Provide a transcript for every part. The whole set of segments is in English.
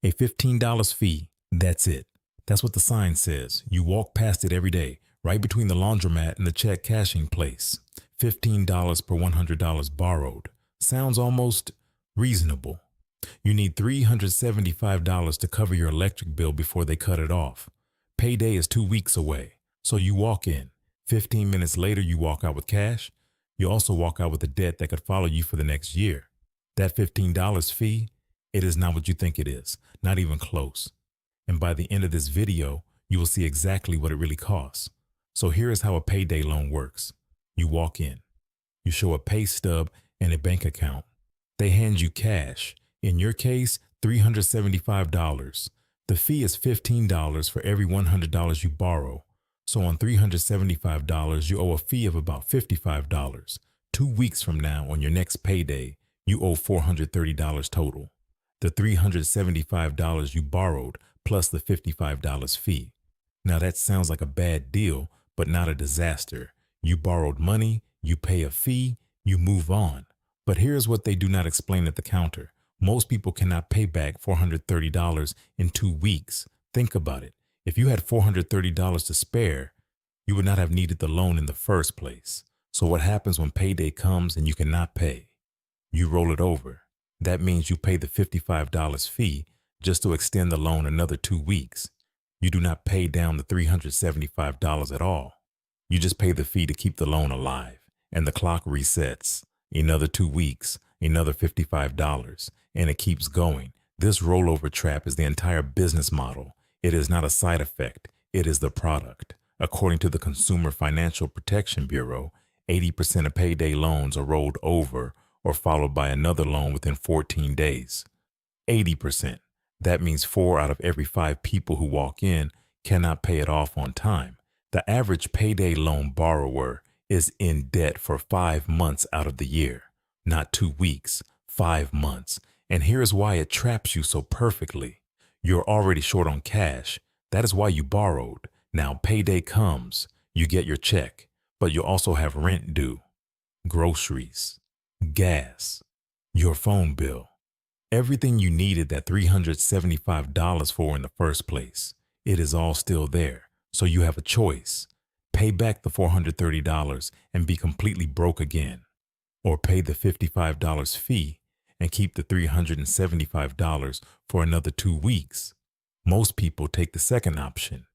A $15 fee, that's it. That's what the sign says. You walk past it every day, right between the laundromat and the check cashing place. $15 per $100 borrowed. Sounds almost reasonable. You need $375 to cover your electric bill before they cut it off. Payday is 2 weeks away, so you walk in. 15 minutes later, you walk out with cash. You also walk out with a debt that could follow you for the next year. That $15 fee, it is not what you think it is, not even close. And by the end of this video, you will see exactly what it really costs. So here is how a payday loan works. You walk in. You show a pay stub and a bank account. They hand you cash. In your case, $375. The fee is $15 for every $100 you borrow. So on $375, you owe a fee of about $55. 2 weeks from now, on your next payday, you owe $430 total. The $375 you borrowed plus the $55 fee. Now that sounds like a bad deal, but not a disaster. You borrowed money, you pay a fee, you move on. But here's what they do not explain at the counter. Most people cannot pay back $430 in 2 weeks. Think about it. If you had $430 to spare, you would not have needed the loan in the first place. So what happens when payday comes and you cannot pay? You roll it over. That means you pay the $55 fee just to extend the loan another 2 weeks. You do not pay down the $375 at all. You just pay the fee to keep the loan alive, and the clock resets. Another 2 weeks, another $55, and it keeps going. This rollover trap is the entire business model. It is not a side effect. It is the product. According to the Consumer Financial Protection Bureau, 80% of payday loans are rolled over or followed by another loan within 14 days. 80%. That means 4 out of every 5 people who walk in cannot pay it off on time. The average payday loan borrower is in debt for 5 months out of the year, not 2 weeks, 5 months. And here's why it traps you so perfectly. You're already short on cash. That is why you borrowed. Now payday comes, you get your check, but you also have rent due, groceries, gas, your phone bill, everything you needed that $375 for in the first place. It is all still there, so you have a choice. Pay back the $430 and be completely broke again, or pay the $55 fee and keep the $375 for another 2 weeks. Most people take the second option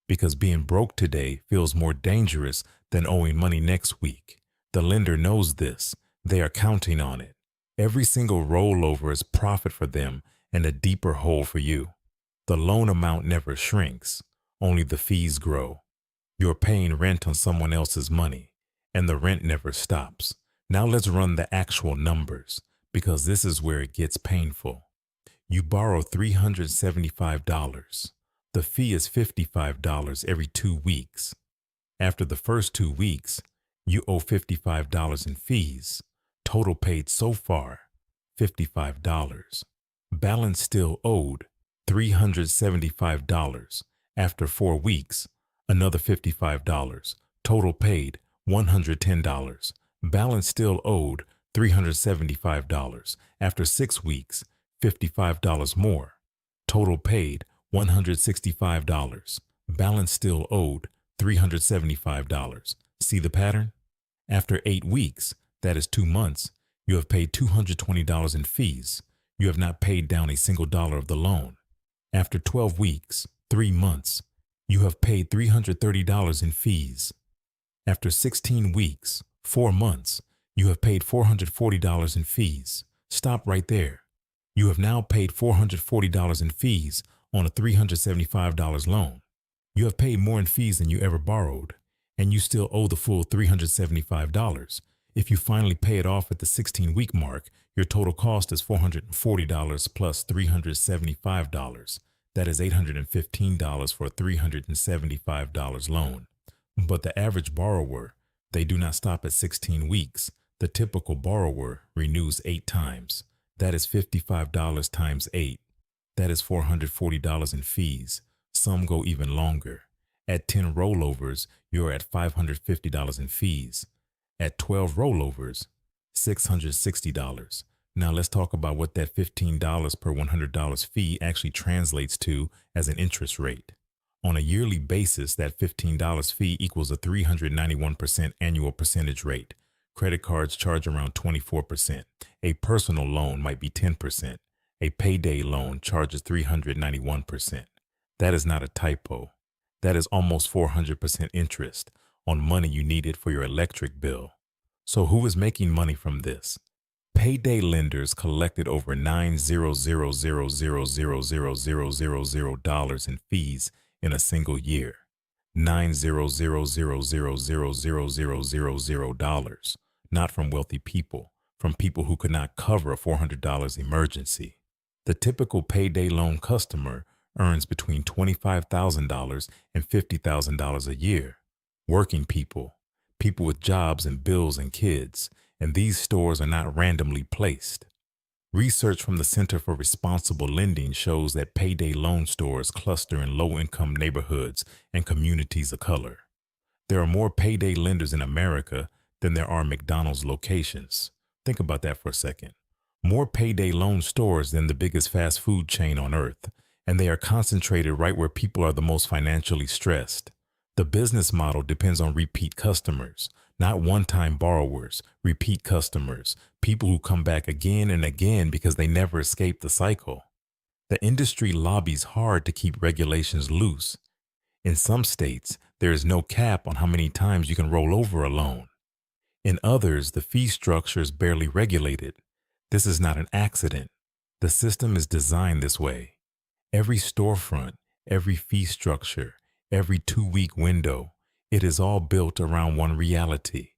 because being broke today feels more dangerous than owing money next week. The lender knows this. They are counting on it. Every single rollover is profit for them and a deeper hole for you. The loan amount never shrinks, only the fees grow. You're paying rent on someone else's money, and the rent never stops. Now let's run the actual numbers, because this is where it gets painful. You borrow $375. The fee is $55 every 2 weeks. After the first 2 weeks, you owe $55 in fees. Total paid so far, $55. Balance still owed, $375. After 4 weeks, another $55. Total paid, $110. Balance still owed, $375. After 6 weeks, $55 more. Total paid, $165. Balance still owed, $375. See the pattern? After 8 weeks, that is 2 months, you have paid $220 in fees. You have not paid down a single dollar of the loan. After 12 weeks, 3 months, you have paid $330 in fees. After 16 weeks, 4 months, you have paid $440 in fees. Stop right there. You have now paid $440 in fees on a $375 loan. You have paid more in fees than you ever borrowed, and you still owe the full $375. If you finally pay it off at the 16-week mark, your total cost is $440 plus $375. That is $815 for a $375 loan. But the average borrower, they do not stop at 16 weeks. The typical borrower renews 8 times. That is $55 times 8. That is $440 in fees. Some go even longer. At 10 rollovers, you're at $550 in fees. At 12 rollovers, $660. Now let's talk about what that $15 per $100 fee actually translates to as an interest rate. On a yearly basis, that $15 fee equals a 391% annual percentage rate. Credit cards charge around 24%. A personal loan might be 10%. A payday loan charges 391%. That is not a typo. That is almost 400% interest on money you needed for your electric bill. So who is making money from this? Payday lenders collected over $900,000,000 in fees in a single year. $900,000,000, not from wealthy people, from people who could not cover a $400 emergency. The typical payday loan customer earns between $25,000 and $50,000 a year. Working people, people with jobs and bills and kids, and these stores are not randomly placed. Research from the Center for Responsible Lending shows that payday loan stores cluster in low-income neighborhoods and communities of color. There are more payday lenders in America than there are McDonald's locations. Think about that for a second. More payday loan stores than the biggest fast food chain on earth, and they are concentrated right where people are the most financially stressed. The business model depends on repeat customers, not one-time borrowers, repeat customers, people who come back again and again because they never escape the cycle. The industry lobbies hard to keep regulations loose. In some states, there is no cap on how many times you can roll over a loan. In others, the fee structure is barely regulated. This is not an accident. The system is designed this way. Every storefront, every fee structure, every 2-week window, it is all built around one reality.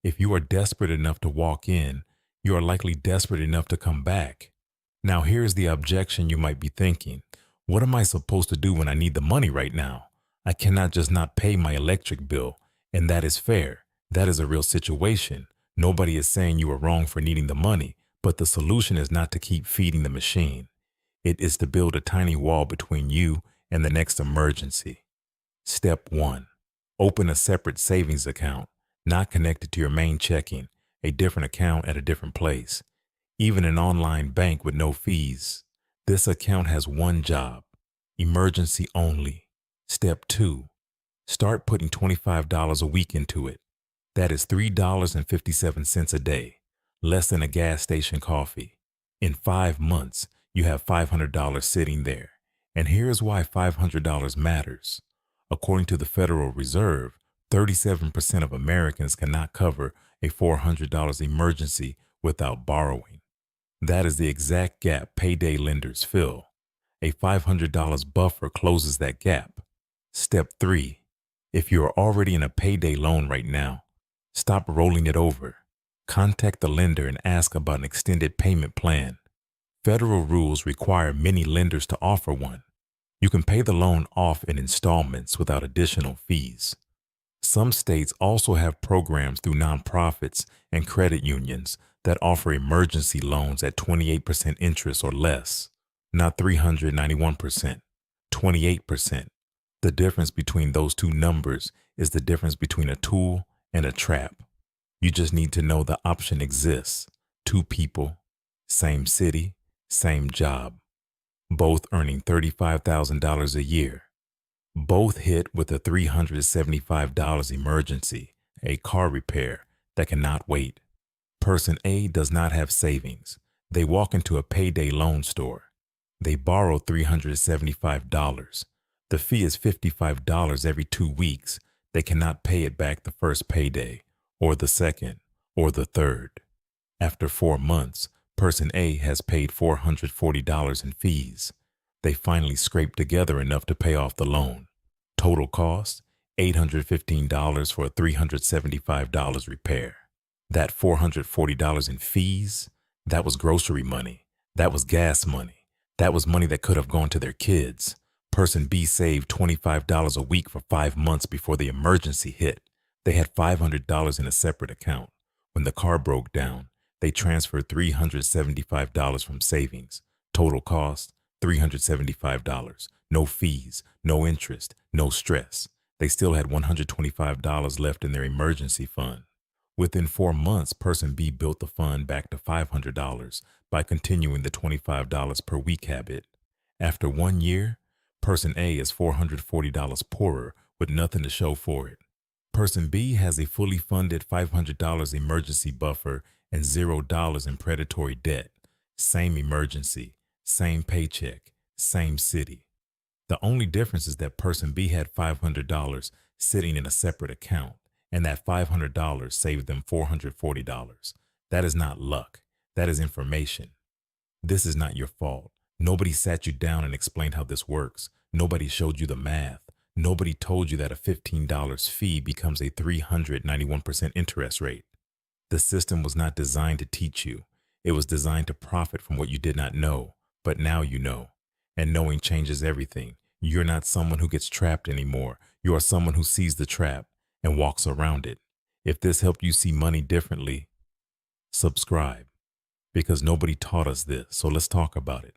If you are desperate enough to walk in, you are likely desperate enough to come back. Now here's the objection you might be thinking. What am I supposed to do when I need the money right now? I cannot just not pay my electric bill, and that is fair. That is a real situation. Nobody is saying you are wrong for needing the money, but the solution is not to keep feeding the machine. It is to build a tiny wall between you and the next emergency. Step 1. Open a separate savings account, not connected to your main checking, a different account at a different place. Even an online bank with no fees. This account has one job: emergency only. Step 2. Start putting $25 a week into it. That is $3.57 a day, less than a gas station coffee. In 5 months, you have $500 sitting there. And here's why $500 matters. According to the Federal Reserve, 37% of Americans cannot cover a $400 emergency without borrowing. That is the exact gap payday lenders fill. A $500 buffer closes that gap. Step 3. If you are already in a payday loan right now, stop rolling it over. Contact the lender and ask about an extended payment plan. Federal rules require many lenders to offer one. You can pay the loan off in installments without additional fees. Some states also have programs through nonprofits and credit unions that offer emergency loans at 28% interest or less, not 391%, 28%. The difference between those two numbers is the difference between a tool and a trap. You just need to know the option exists. 2 people, same city, same job, both earning $35,000 a year. Both hit with a $375 emergency, a car repair that cannot wait. Person A does not have savings. They walk into a payday loan store. They borrow $375. The fee is $55 every 2 weeks. They cannot pay it back the first payday, or the second, or the third. After 4 months, Person A has paid $440 in fees. They finally scrape together enough to pay off the loan. Total cost, $815 for a $375 repair. That $440 in fees, that was grocery money. That was gas money. That was money that could have gone to their kids. Person B saved $25 a week for 5 months before the emergency hit. They had $500 in a separate account. When the car broke down, they transferred $375 from savings. Total cost, $375. No fees, no interest, no stress. They still had $125 left in their emergency fund. Within 4 months, person B built the fund back to $500 by continuing the $25 per week habit. After 1 year, person A is $440 poorer with nothing to show for it. Person B has a fully funded $500 emergency buffer and $0 in predatory debt. Same emergency, same paycheck, same city. The only difference is that person B had $500 sitting in a separate account, and that $500 saved them $440. That is not luck. That is information. This is not your fault. Nobody sat you down and explained how this works. Nobody showed you the math. Nobody told you that a $15 fee becomes a 391% interest rate. The system was not designed to teach you. It was designed to profit from what you did not know, but now you know. And knowing changes everything. You're not someone who gets trapped anymore. You are someone who sees the trap and walks around it. If this helped you see money differently, subscribe. Because nobody taught us this, so let's talk about it.